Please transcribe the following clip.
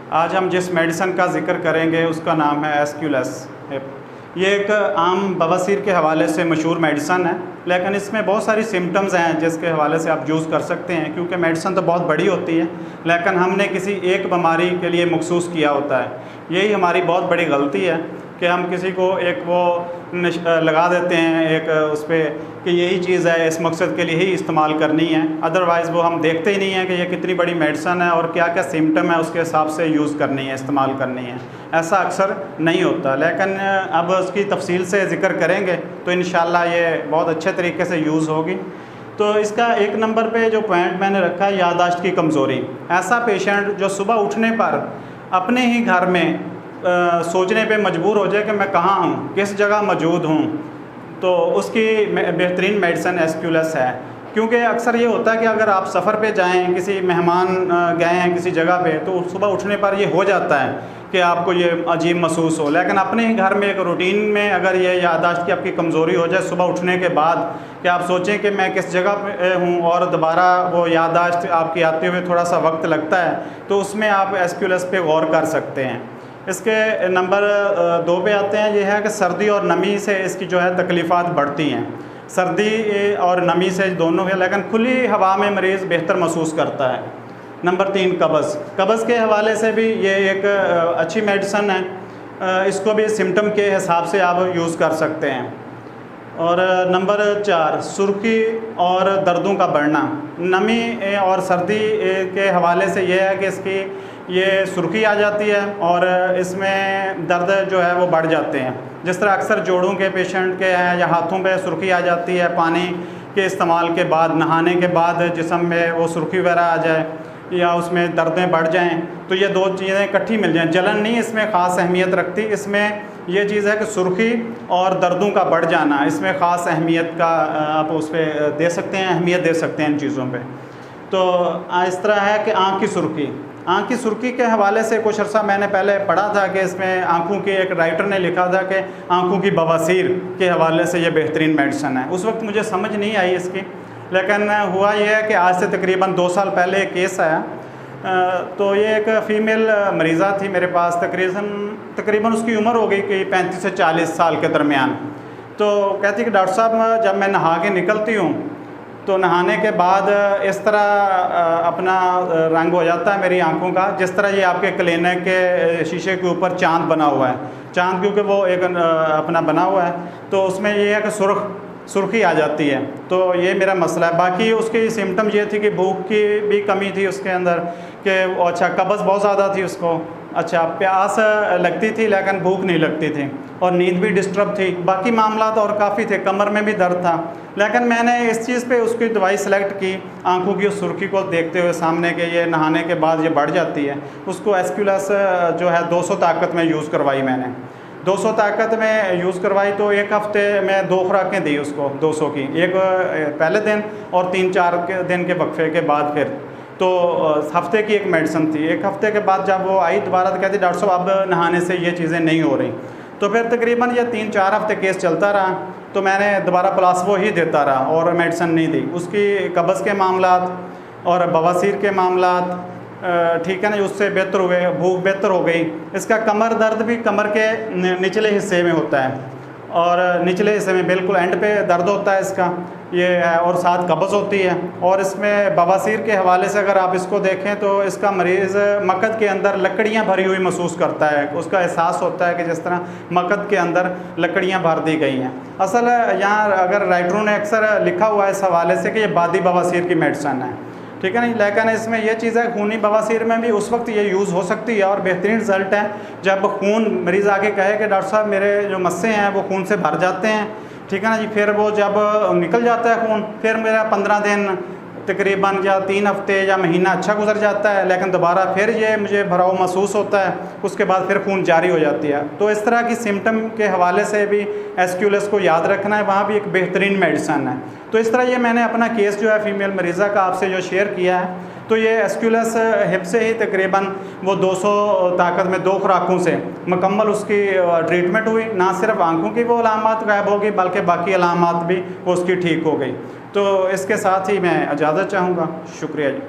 आज हम जिस मेडिसिन का जिक्र करेंगे उसका नाम है एस्क्यूलेस हिप। ये एक आम बवासीर के हवाले से मशहूर मेडिसन है, लेकिन इसमें बहुत सारी सिम्टम्स हैं जिसके हवाले से आप यूज़ कर सकते हैं। क्योंकि मेडिसन तो बहुत बड़ी होती है, लेकिन हमने किसी एक बीमारी के लिए मखसूस किया होता है। यही हमारी बहुत बड़ी गलती है कि हम किसी को एक वो लगा देते हैं एक उस पर कि यही चीज़ है, इस मकसद के लिए ही इस्तेमाल करनी है। अदरवाइज़ वो हम देखते ही नहीं हैं कि ये कितनी बड़ी मेडिसन है और क्या क्या सिम्टम है उसके हिसाब से यूज़ करनी है, इस्तेमाल करनी है। ऐसा अक्सर नहीं होता, लेकिन अब उसकी तफसील से ज़िक्र करेंगे तो इंशाल्लाह ये बहुत अच्छे तरीके से यूज़ होगी। तो इसका एक नंबर पे जो पॉइंट मैंने रखा है, याददाश्त की कमज़ोरी। ऐसा पेशेंट जो सुबह उठने पर अपने ही घर में सोचने पे मजबूर हो जाए कि मैं कहाँ हूँ, किस जगह मौजूद हूँ, तो उसकी बेहतरीन मेडिसिन एस्क्यूलेस है। क्योंकि अक्सर ये होता है कि अगर आप सफ़र पे जाएं, किसी मेहमान गए हैं किसी जगह पे, तो सुबह उठने पर ये हो जाता है कि आपको ये अजीब महसूस हो। लेकिन अपने ही घर में एक रूटीन में अगर ये याददाश्त की आपकी कमज़ोरी हो जाए सुबह उठने के बाद कि आप सोचें कि मैं किस जगह पे हूँ और दोबारा वो याददाश्त आपकी आते हुए थोड़ा सा वक्त लगता है, तो उसमें आप एस्क्यूलेस पे गौर कर सकते हैं। इसके नंबर 2 पे आते हैं, ये है कि सर्दी और नमी से इसकी जो है तकलीफ़ात बढ़ती हैं। सर्दी और नमी से दोनों है, लेकिन खुली हवा में मरीज़ बेहतर महसूस करता है। नंबर 3 कब्ज़ के हवाले से भी ये एक अच्छी मेडिसन है। इसको भी सिम्टम के हिसाब से आप यूज़ कर सकते हैं। और नंबर 4 सुर्खी और दर्दों का बढ़ना। नमी और सर्दी के हवाले से ये है कि इसकी ये सुर्खी आ जाती है और इसमें दर्द जो है वो बढ़ जाते हैं। जिस तरह अक्सर जोड़ों के पेशेंट के हैं या हाथों पे सुर्खी आ जाती है पानी के इस्तेमाल के बाद, नहाने के बाद जिस्म में वो सुर्खी वगैरह आ जाए या उसमें दर्दें बढ़ जाएं, तो ये 2 चीज़ें इकट्ठी मिल जाएं। जलन नहीं इसमें ख़ास अहमियत रखती, इसमें ये चीज़ है कि सुर्खी और दर्दों का बढ़ जाना, इसमें ख़ास अहमियत का आप उस पर दे सकते हैं, अहमियत दे सकते हैं इन चीज़ों पे। तो इस तरह है कि आँख की सुर्खी के हवाले से कुछ अर्सा मैंने पहले पढ़ा था कि इसमें आँखों की एक राइटर ने लिखा था कि आँखों की बवासीर के हवाले से ये बेहतरीन मेडिसन है। उस वक्त मुझे समझ नहीं आई इसकी, लेकिन हुआ यह है कि आज से तकरीबन 2 साल पहले एक केस आया। तो ये एक फ़ीमेल मरीज़ा थी मेरे पास, तकरीबन उसकी उम्र हो गई कि 35 से 40 साल के दरमियान। तो कहती कि डॉक्टर साहब जब मैं नहा के निकलती हूँ तो नहाने के बाद इस तरह अपना रंग हो जाता है मेरी आंखों का, जिस तरह ये आपके क्लिनिक के शीशे के ऊपर चांद बना हुआ है। चांद क्योंकि वो एक अपना बना हुआ है, तो उसमें ये है कि सुर्खी आ जाती है। तो ये मेरा मसला है। बाकी उसकी सिम्टम ये थी कि भूख की भी कमी थी उसके अंदर, कि अच्छा कब्ज़ बहुत ज़्यादा थी उसको, अच्छा प्यास लगती थी लेकिन भूख नहीं लगती थी, और नींद भी डिस्टर्ब थी। बाकी मामला तो और काफ़ी थे, कमर में भी दर्द था। लेकिन मैंने इस चीज़ पे उसकी दवाई सेलेक्ट की, आंखों की उस सुर्खी को देखते हुए सामने के ये नहाने के बाद ये बढ़ जाती है। उसको एस्क्यूलेस जो है 200 ताकत में यूज़ करवाई मैंने। 200 ताकत में यूज़ करवाई तो एक हफ़्ते में 2 खुराकें दी उसको 200 की, एक पहले दिन और 3-4 दिन के वक्फे के बाद फिर। तो हफ्ते की एक मेडिसिन थी। एक हफ़्ते के बाद जब वो आई दोबारा तो कहती डॉक्टर साहब अब नहाने से ये चीज़ें नहीं हो रही। तो फिर तकरीबन ये 3-4 हफ्ते केस चलता रहा, तो मैंने दोबारा प्लास्बो ही देता रहा और मेडिसिन नहीं दी। उसकी कब्ज़ के मामलात और बवासीर के मामलात ठीक है ना, उससे बेहतर हुए, भूख बेहतर हो गई। इसका कमर दर्द भी कमर के निचले हिस्से में होता है, और निचले हिस्से में बिल्कुल एंड पे दर्द होता है इसका, ये है, और साथ कब्ज़ होती है। और इसमें बवासीर के हवाले से अगर आप इसको देखें तो इसका मरीज़ मकद के अंदर लकड़ियाँ भरी हुई महसूस करता है। उसका एहसास होता है कि जिस तरह मकद के अंदर लकड़ियाँ भर दी गई हैं। असल यहाँ अगर राइटरों ने अक्सर लिखा हुआ है इस हवाले से कि ये बादी बवासीर की मेडिसन है, ठीक है नहीं। लेकिन इसमें यह चीज़ है खूनी बवासीर में भी उस वक्त ये यूज़ हो सकती है, और बेहतरीन रिज़ल्ट है जब खून मरीज़ आके कहे कि डॉक्टर साहब मेरे जो मस्से हैं वो खून से भर जाते हैं, ठीक है ना जी। फिर वो जब निकल जाता है खून, फिर मेरा 15 दिन तकरीबन या 3 हफ्ते या महीना अच्छा गुजर जाता है, लेकिन दोबारा फिर ये मुझे भराव महसूस होता है, उसके बाद फिर खून जारी हो जाती है। तो इस तरह की सिम्टम के हवाले से भी एस्क्यूलेस को याद रखना है, वहाँ भी एक बेहतरीन मेडिसन है। तो इस तरह ये मैंने अपना केस जो है फ़ीमेल मरीज़ा का आपसे जो शेयर किया है, तो ये एस्क्यूलेस हिप से ही तकरीबन वो 200 ताकत में 2 खुराकों से मुकम्मल उसकी ट्रीटमेंट हुई। ना सिर्फ आंखों की वो अलामात गायब हो गई, बल्कि बाकी अलामात भी वो उसकी ठीक हो गई। तो इसके साथ ही मैं इजाज़त चाहूँगा। शुक्रिया जी।